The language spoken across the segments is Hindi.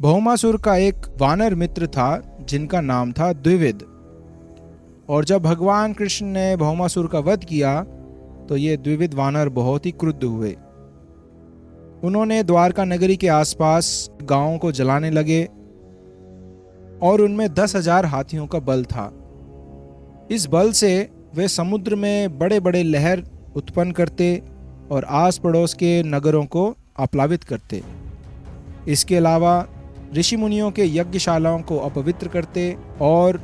भौमासुर का एक वानर मित्र था जिनका नाम था द्विविद। और जब भगवान कृष्ण ने भौमासुर का वध किया तो ये द्विविद वानर बहुत ही क्रुद्ध हुए। उन्होंने द्वारका नगरी के आसपास गांवों को जलाने लगे और उनमें 10,000 हाथियों का बल था। इस बल से वे समुद्र में बड़े बड़े लहर उत्पन्न करते और आस पड़ोस के नगरों को आप्लावित करते। इसके अलावा ऋषि मुनियों के यज्ञशालाओं को अपवित्र करते और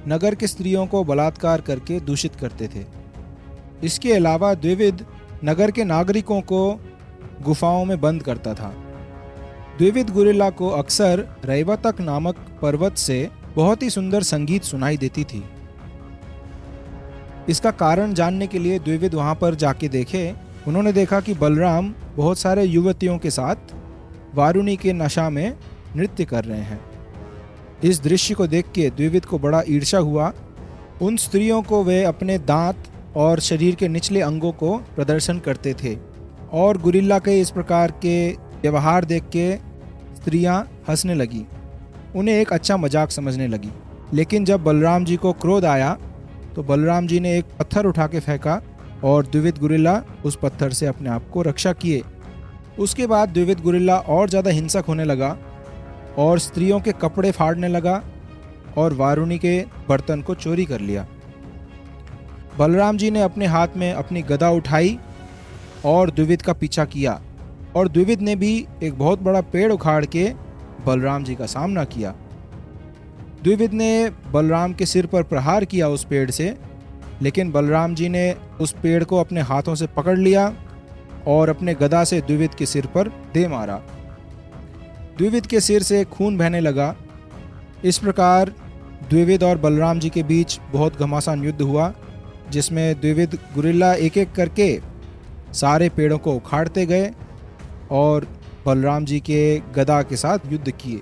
नगर के स्त्रियों को बलात्कार करके दूषित करते थे। इसके अलावा द्विविद नगर के नागरिकों को गुफाओं में बंद करता था। द्विविद गुरिल्ला को अक्सर रैवतक नामक पर्वत से बहुत ही सुंदर संगीत सुनाई देती थी। इसका कारण जानने के लिए द्विविद वहां पर जाके देखे। उन्होंने देखा कि बलराम बहुत सारे युवतियों के साथ वारुणी के नशा में नृत्य कर रहे हैं। इस दृश्य को देख के द्विविद को बड़ा ईर्ष्या हुआ। उन स्त्रियों को वे अपने दांत और शरीर के निचले अंगों को प्रदर्शन करते थे और गुरिल्ला के इस प्रकार के व्यवहार देख के स्त्रियां हंसने लगी, उन्हें एक अच्छा मजाक समझने लगी। लेकिन जब बलराम जी को क्रोध आया तो बलराम जी ने एक पत्थर उठा के फेंका और द्विविद गुरिल्ला उस पत्थर से अपने आप को रक्षा किए। उसके बाद द्विविद गुरिल्ला और ज़्यादा हिंसक होने लगा और स्त्रियों के कपड़े फाड़ने लगा और वारुणी के बर्तन को चोरी कर लिया। बलराम जी ने अपने हाथ में अपनी गदा उठाई और द्विविद का पीछा किया और द्विविद ने भी एक बहुत बड़ा पेड़ उखाड़ के बलराम जी का सामना किया। द्विविद ने बलराम के सिर पर प्रहार किया उस पेड़ से, लेकिन बलराम जी ने उस पेड़ को अपने हाथों से पकड़ लिया और अपने गदा से द्विविद के सिर पर दे मारा। द्विविद के सिर से खून बहने लगा। इस प्रकार द्विविद और बलराम जी के बीच बहुत घमासान युद्ध हुआ, जिसमें द्विविद गुरिल्ला एक एक करके सारे पेड़ों को उखाड़ते गए और बलराम जी के गदा के साथ युद्ध किए।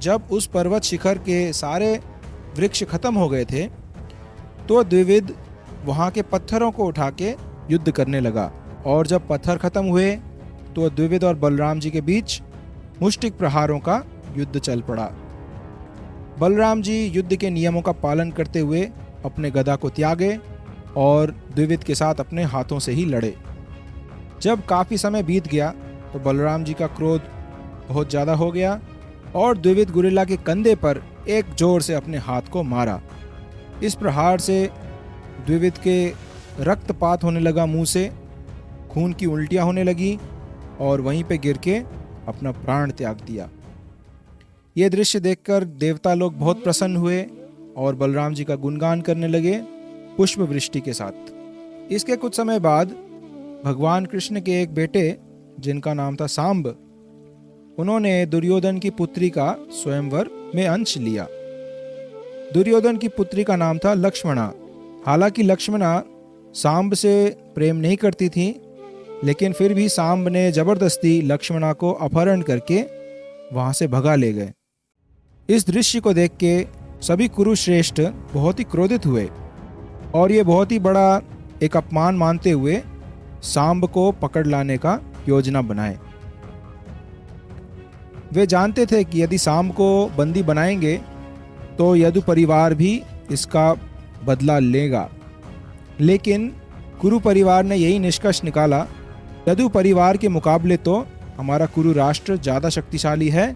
जब उस पर्वत शिखर के सारे वृक्ष खत्म हो गए थे तो द्विविद वहाँ के पत्थरों को उठा के युद्ध करने लगा और जब पत्थर खत्म हुए तो द्विविद और बलराम जी के बीच मुष्टिक प्रहारों का युद्ध चल पड़ा। बलराम जी युद्ध के नियमों का पालन करते हुए अपने गदा को त्यागे और द्विविद के साथ अपने हाथों से ही लड़े। जब काफ़ी समय बीत गया तो बलराम जी का क्रोध बहुत ज़्यादा हो गया और द्विविद गुरिल्ला के कंधे पर एक जोर से अपने हाथ को मारा। इस प्रहार से द्विविद के रक्तपात होने लगा, मुंह से खून की उल्टियाँ होने लगी और वहीं पे गिर के अपना प्राण त्याग दिया। ये दृश्य देखकर देवता लोग बहुत प्रसन्न हुए और बलराम जी का गुणगान करने लगे पुष्प वृष्टि के साथ। इसके कुछ समय बाद भगवान कृष्ण के एक बेटे जिनका नाम था सांब, उन्होंने दुर्योधन की पुत्री का स्वयंवर में अंश लिया। दुर्योधन की पुत्री का नाम था लक्ष्मणा। हालांकि लक्ष्मणा सांब से प्रेम नहीं करती थी, लेकिन फिर भी सांब ने जबरदस्ती लक्ष्मणा को अपहरण करके वहां से भगा ले गए। इस दृश्य को देख के सभी कुरुश्रेष्ठ बहुत ही क्रोधित हुए और ये बहुत ही बड़ा एक अपमान मानते हुए सांब को पकड़ लाने का योजना बनाए। वे जानते थे कि यदि सांब को बंदी बनाएंगे तो यदु परिवार भी इसका बदला लेगा, लेकिन कुरु परिवार ने यही निष्कर्ष निकाला, यदु परिवार के मुकाबले तो हमारा कुरु राष्ट्र ज़्यादा शक्तिशाली है,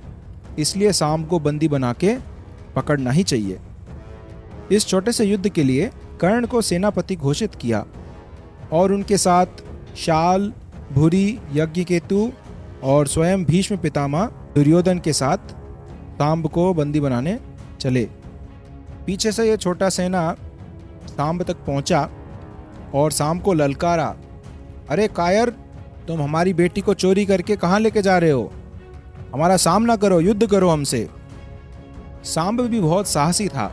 इसलिए सांब को बंदी बना के पकड़ना ही चाहिए। इस छोटे से युद्ध के लिए कर्ण को सेनापति घोषित किया और उनके साथ शाल, भूरी, यज्ञकेतु और स्वयं भीष्म पितामह दुर्योधन के साथ सांब को बंदी बनाने चले। पीछे से ये छोटा सेना सांब तक पहुंचा और सांब को ललकारा, अरे कायर, तुम हमारी बेटी को चोरी करके कहाँ लेके जा रहे हो? हमारा सामना करो, युद्ध करो हमसे। सांब भी बहुत साहसी था।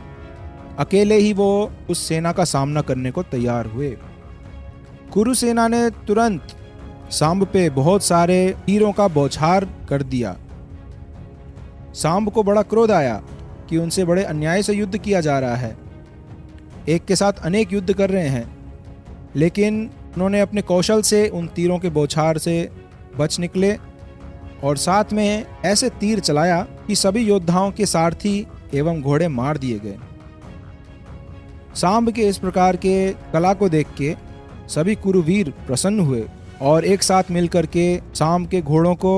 अकेले ही वो उस सेना का सामना करने को तैयार हुए। कुरु सेना ने तुरंत सांब पे बहुत सारे तीरों का बौछार कर दिया। सांब को बड़ा क्रोध आया कि उनसे बड़े अन्याय से युद्ध किया जा रहा है। एक के साथ अनेक युद्ध कर रहे हैं, लेकिन उन्होंने अपने कौशल से उन तीरों के बौछार से बच निकले और साथ में ऐसे तीर चलाया कि सभी योद्धाओं के सारथी एवं घोड़े मार दिए गए। सांब के इस प्रकार के कला को देख के सभी कुरुवीर प्रसन्न हुए और एक साथ मिलकर के सांब के घोड़ों को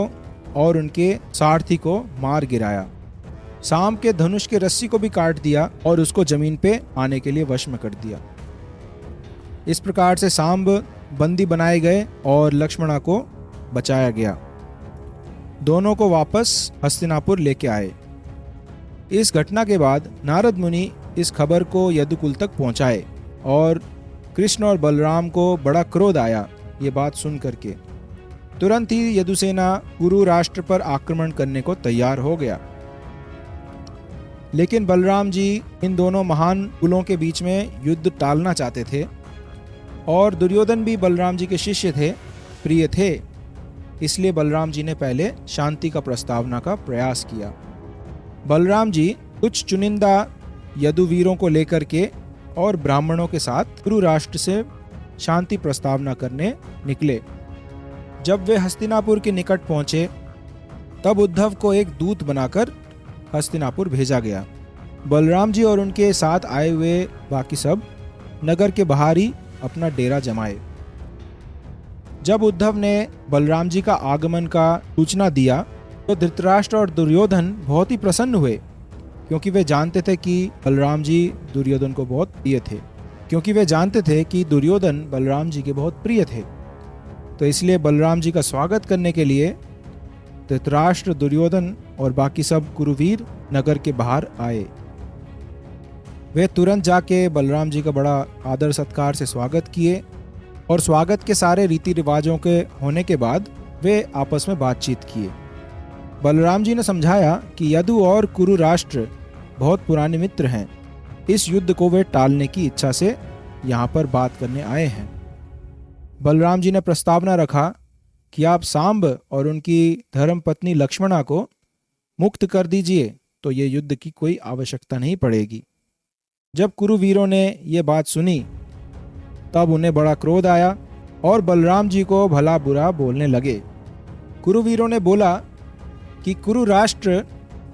और उनके सारथी को मार गिराया। सांब के धनुष के रस्सी को भी काट दिया और उसको जमीन पे आने के लिए वश में कर दिया। इस प्रकार से सांब बंदी बनाए गए और लक्ष्मणा को बचाया गया। दोनों को वापस हस्तिनापुर लेके आए। इस घटना के बाद नारद मुनि इस खबर को यदुकुल तक पहुंचाए और कृष्ण और बलराम को बड़ा क्रोध आया ये बात सुन करके। तुरंत ही यदुसेना कुरु राष्ट्र पर आक्रमण करने को तैयार हो गया। लेकिन बलराम जी इन दोनों महान कुलों के बीच में युद्ध टालना चाहते थे और दुर्योधन भी बलराम जी के शिष्य थे, प्रिय थे। इसलिए बलराम जी ने पहले शांति का प्रस्तावना का प्रयास किया। बलराम जी कुछ चुनिंदा यदुवीरों को लेकर के और ब्राह्मणों के साथ कुरु राष्ट्र से शांति प्रस्तावना करने निकले। जब वे हस्तिनापुर के निकट पहुंचे तब उद्धव को एक दूत बनाकर हस्तिनापुर भेजा गया। बलराम जी और उनके साथ आए हुए बाकी सब नगर के बाहर ही अपना डेरा जमाए। जब उद्धव ने बलराम जी का आगमन का सूचना दिया तो धृतराष्ट्र और दुर्योधन बहुत ही प्रसन्न हुए, क्योंकि वे जानते थे कि बलराम जी दुर्योधन को बहुत प्रिय थे। बलराम जी के बहुत प्रिय थे, तो इसलिए बलराम जी का स्वागत करने के लिए धृतराष्ट्र, दुर्योधन और बाकी सब कुरुवीर नगर के बाहर आए। वे तुरंत जाके बलराम जी का बड़ा आदर सत्कार से स्वागत किए और स्वागत के सारे रीति रिवाजों के होने के बाद वे आपस में बातचीत किए। बलराम जी ने समझाया कि यदु और कुरु राष्ट्र बहुत पुराने मित्र हैं। इस युद्ध को वे टालने की इच्छा से यहाँ पर बात करने आए हैं। बलराम जी ने प्रस्तावना रखा कि आप सांब और उनकी धर्मपत्नी लक्ष्मणा को मुक्त कर दीजिए, तो ये युद्ध की कोई आवश्यकता नहीं पड़ेगी। जब कुरुवीरों ने ये बात सुनी तब उन्हें बड़ा क्रोध आया और बलराम जी को भला बुरा बोलने लगे। कुरुवीरों ने बोला कि कुरु राष्ट्र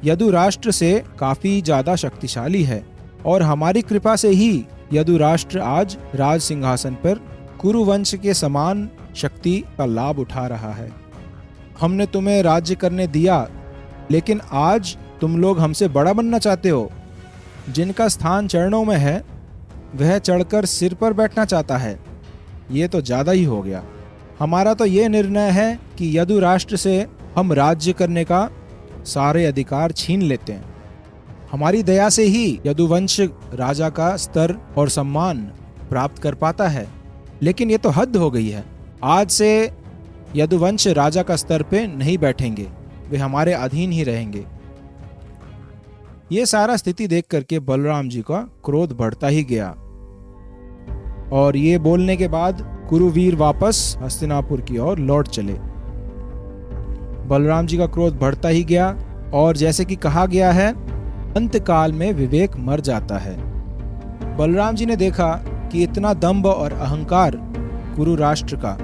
यदु राष्ट्र से काफी ज्यादा शक्तिशाली है और हमारी कृपा से ही यदु राष्ट्र आज राज सिंहासन पर कुरु वंश के समान शक्ति का लाभ उठा रहा है। हमने तुम्हें राज्य करने दिया, लेकिन आज तुम लोग हमसे बड़ा बनना चाहते हो। जिनका स्थान चरणों में है वह चढ़कर सिर पर बैठना चाहता है। ये तो ज्यादा ही हो गया। हमारा तो ये निर्णय है कि यदु राष्ट्र से हम राज्य करने का सारे अधिकार छीन लेते हैं। हमारी दया से ही यदुवंश राजा का स्तर और सम्मान प्राप्त कर पाता है, लेकिन ये तो हद हो गई है। आज से यदुवंश राजा का स्तर पे नहीं बैठेंगे, वे हमारे अधीन ही रहेंगे। ये सारा स्थिति देख करके बलराम जी का क्रोध बढ़ता ही गया और ये बोलने के बाद कुरुवीर वापस हस्तिनापुर की ओर लौट चले। बलराम जी का क्रोध बढ़ता ही गया और जैसे कि कहा गया है, अंतकाल में विवेक मर जाता है। बलराम जी ने देखा कि इतना दंभ और अहंकार कुरु राष्ट्र का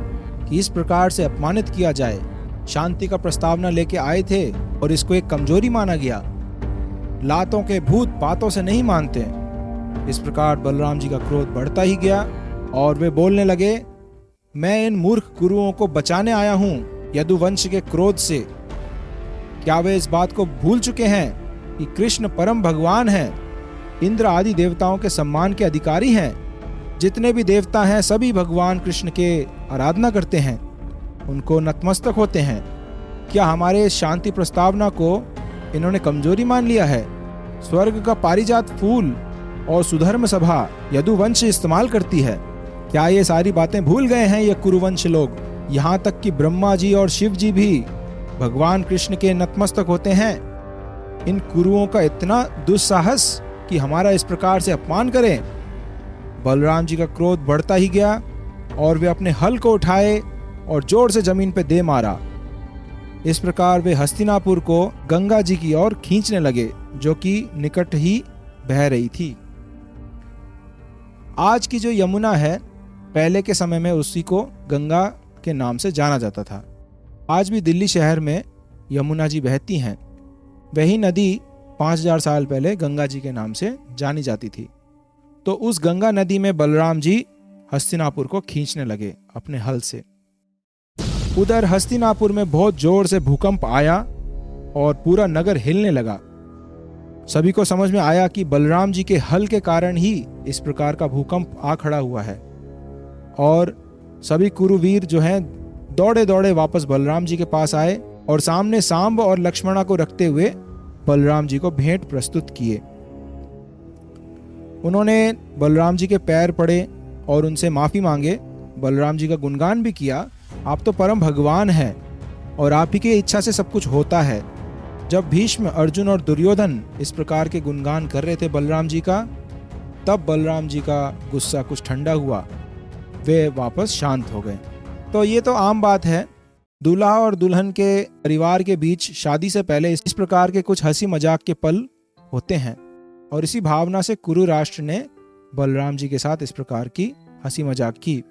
कि इस प्रकार से अपमानित किया जाए। शांति का प्रस्तावना लेके आए थे और इसको एक कमजोरी माना गया। लातों के भूत बातों से नहीं मानते। इस प्रकार बलराम जी का क्रोध बढ़ता ही गया और वे बोलने लगे, मैं इन मूर्ख कुरुओं को बचाने आया हूँ यदुवंश के क्रोध से। क्या वे इस बात को भूल चुके हैं कि कृष्ण परम भगवान हैं, इंद्र आदि देवताओं के सम्मान के अधिकारी हैं। जितने भी देवता हैं सभी भगवान कृष्ण के आराधना करते हैं, उनको नतमस्तक होते हैं। क्या हमारे शांति प्रस्तावना को इन्होंने कमजोरी मान लिया है? स्वर्ग का पारिजात फूल और सुधर्म सभा यदुवंश इस्तेमाल करती है। क्या ये सारी बातें भूल गए हैं ये कुरुवंश लोग? यहाँ तक कि ब्रह्मा जी और शिव जी भी भगवान कृष्ण के नतमस्तक होते हैं। इन कुरुओं का इतना दुस्साहस कि हमारा इस प्रकार से अपमान करें। बलराम जी का क्रोध बढ़ता ही गया और वे अपने हल को उठाए और जोर से जमीन पर दे मारा। इस प्रकार वे हस्तिनापुर को गंगा जी की ओर खींचने लगे, जो कि निकट ही बह रही थी। आज की जो यमुना है, पहले के समय में उसी को गंगा के नाम से जाना जाता था। आज भी दिल्ली शहर में यमुना जी बहती हैं, वही नदी 5000 साल पहले गंगा जी के नाम से जानी जाती थी। तो उस गंगा नदी में बलराम जी हस्तिनापुर को खींचने लगे अपने हल से। उधर हस्तिनापुर में बहुत जोर से भूकंप आया और पूरा नगर हिलने लगा। सभी को समझ में आया कि बलराम जी के हल के कारण ही इस प्रकार का भूकंप आ खड़ा हुआ है। और सभी कुरुवीर जो हैं दौड़े दौड़े वापस बलराम जी के पास आए और सामने सांब और लक्ष्मणा को रखते हुए बलराम जी को भेंट प्रस्तुत किए। उन्होंने बलराम जी के पैर पड़े और उनसे माफी मांगे। बलराम जी का गुणगान भी किया, आप तो परम भगवान हैं और आप ही की इच्छा से सब कुछ होता है। जब भीष्म, अर्जुन और दुर्योधन इस प्रकार के गुणगान कर रहे थे बलराम जी का, तब बलराम जी का गुस्सा कुछ ठंडा हुआ, वे वापस शांत हो गए। तो ये तो आम बात है, दूल्हा और दुल्हन के परिवार के बीच शादी से पहले इस प्रकार के कुछ हंसी मजाक के पल होते हैं। और इसी भावना से कुरु राष्ट्र ने बलराम जी के साथ इस प्रकार की हंसी मजाक की।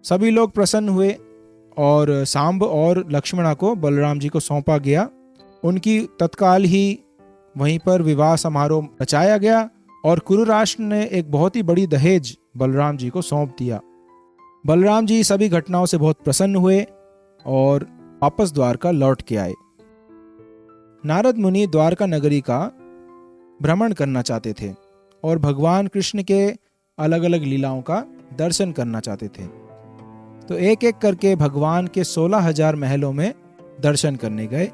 सभी लोग प्रसन्न हुए और सांब और लक्ष्मणा को बलराम जी को सौंपा गया। उनकी तत्काल ही वहीं पर विवाह समारोह रचाया गया और कुरु राष्ट्र ने एक बहुत ही बड़ी दहेज बलराम जी को सौंप दिया। बलराम जी सभी घटनाओं से बहुत प्रसन्न हुए और वापस द्वारका लौट के आए। नारद मुनि द्वारका नगरी का भ्रमण करना चाहते थे और भगवान कृष्ण के अलग अलग लीलाओं का दर्शन करना चाहते थे। तो एक एक करके भगवान के 16,000 महलों में दर्शन करने गए।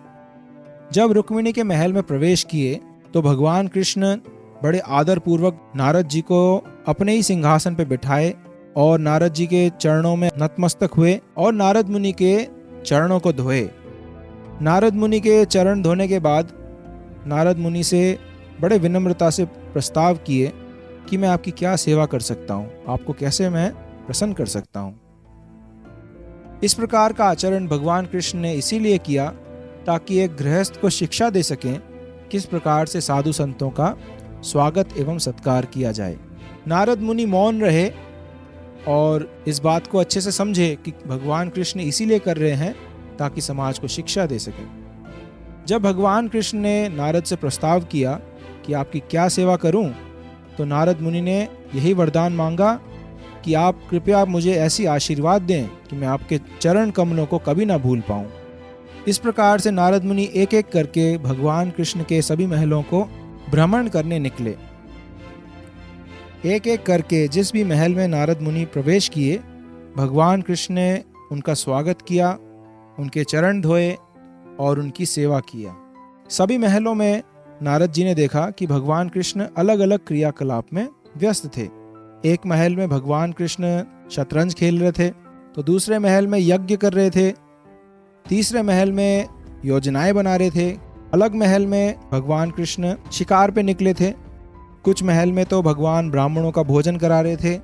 जब रुक्मिणी के महल में प्रवेश किए तो भगवान कृष्ण बड़े आदर पूर्वक नारद जी को अपने ही सिंहासन पर बिठाए और नारद जी के चरणों में नतमस्तक हुए और नारद मुनि के चरणों को धोए। नारद मुनि के चरण धोने के बाद नारद मुनि से बड़े विनम्रता से प्रस्ताव किए कि मैं आपकी क्या सेवा कर सकता हूँ, आपको कैसे मैं प्रसन्न कर सकता हूँ। इस प्रकार का आचरण भगवान कृष्ण ने इसीलिए किया ताकि एक गृहस्थ को शिक्षा दे सकें किस प्रकार से साधु संतों का स्वागत एवं सत्कार किया जाए। नारद मुनि मौन रहे और इस बात को अच्छे से समझे कि भगवान कृष्ण इसीलिए कर रहे हैं ताकि समाज को शिक्षा दे सकें। जब भगवान कृष्ण ने नारद से प्रस्ताव किया कि आपकी क्या सेवा करूं, तो नारद मुनि ने यही वरदान मांगा कि आप कृपया मुझे ऐसी आशीर्वाद दें कि मैं आपके चरण कमलों को कभी ना भूल पाऊं। इस प्रकार से नारद मुनि एक एक करके भगवान कृष्ण के सभी महलों को भ्रमण करने निकले। एक एक करके जिस भी महल में नारद मुनि प्रवेश किए, भगवान कृष्ण ने उनका स्वागत किया, उनके चरण धोए और उनकी सेवा किया। सभी महलों में नारद जी ने देखा कि भगवान कृष्ण अलग अलग क्रियाकलाप में व्यस्त थे। एक महल में भगवान कृष्ण शतरंज खेल रहे थे, तो दूसरे महल में यज्ञ कर रहे थे, तीसरे महल में योजनाएं बना रहे थे, अलग महल में भगवान कृष्ण शिकार पे निकले थे, कुछ महल में तो भगवान ब्राह्मणों का भोजन करा रहे थे,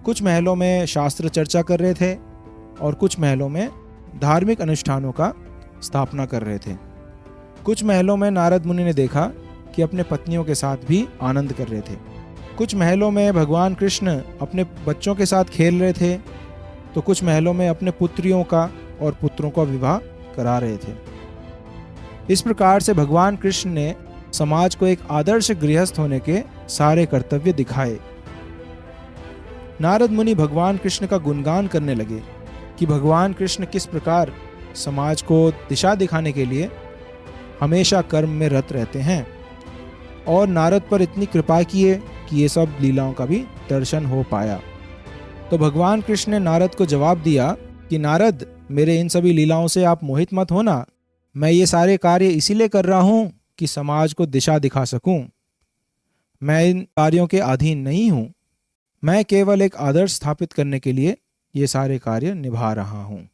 कुछ महलों में शास्त्र चर्चा कर रहे थे और कुछ महलों में धार्मिक अनुष्ठानों का स्थापना कर रहे थे। कुछ महलों में नारद मुनि ने देखा कि अपने पत्नियों के साथ भी आनंद कर रहे थे। कुछ महलों में भगवान कृष्ण अपने बच्चों के साथ खेल रहे थे, तो कुछ महलों में अपने पुत्रियों का और पुत्रों का विवाह करा रहे थे। इस प्रकार से भगवान कृष्ण ने समाज को एक आदर्श गृहस्थ होने के सारे कर्तव्य दिखाए। नारद मुनि भगवान कृष्ण का गुणगान करने लगे कि भगवान कृष्ण किस प्रकार समाज को दिशा दिखाने के लिए हमेशा कर्म में रत रहते हैं, और नारद पर इतनी कृपा किए कि ये सब लीलाओं का भी दर्शन हो पाया। तो भगवान कृष्ण ने नारद को जवाब दिया कि नारद, मेरे इन सभी लीलाओं से आप मोहित मत होना। मैं ये सारे कार्य इसीलिए कर रहा हूँ कि समाज को दिशा दिखा सकूं। मैं इन कार्यों के अधीन नहीं हूँ, मैं केवल एक आदर्श स्थापित करने के लिए ये सारे कार्य निभा रहा हूँ।